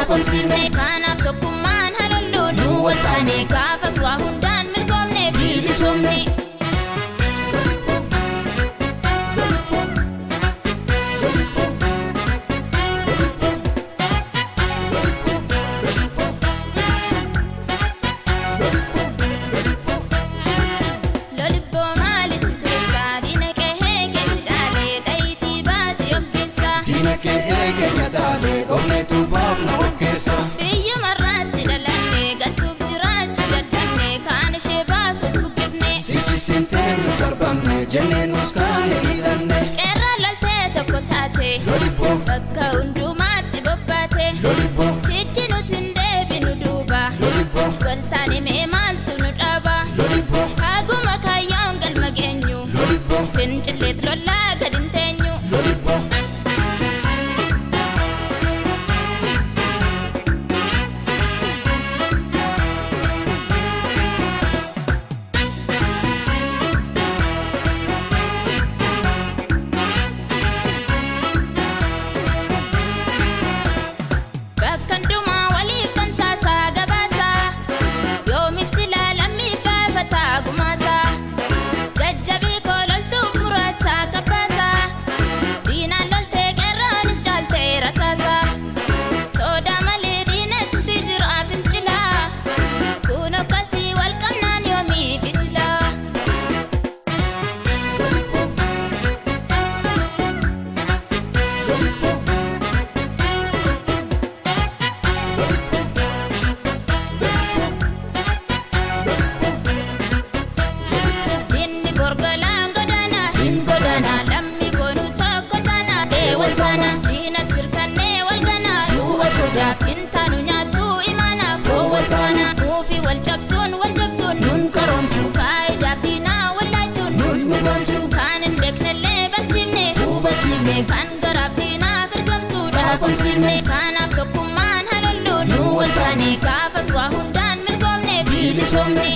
dhaabamsiifne kanaaf tokkummaan halollu nu wal taane gaafas waa hundaan milkoomne bilisomne. Biyya marratti dhalanne galtuuf jiraachuu dadhabne kaan ishee baasuuf buqqifne sichi sinteen nu sarbamne jennee nus kaane hidhanne qeerraan laltee tokko taate lolibbo bakka hundumaatti bobbaate lolibbo sichi nuti hin deebinu duuba lolibbo waltaane mee maaltu nu dhaaba lolibbo haaguma kaayyoon galma geenyu lolibbo fincilleet lollaa gad hin teenyu lolibbo. Fintaanu nyaatu imana kowwaltaana nuufi wal cabsuun wal dabsuun nun karoomsu faayidaa diinaa wallaachuun nun dhugoomsu kaan hin beeknellee barsiifne hubachiifne kan garaaf diinaaf ergamtu dhaabamsiifne kanaaf tokkummaan halollu nu wal taane gaafas waa hundaan milkoomne bilisomne.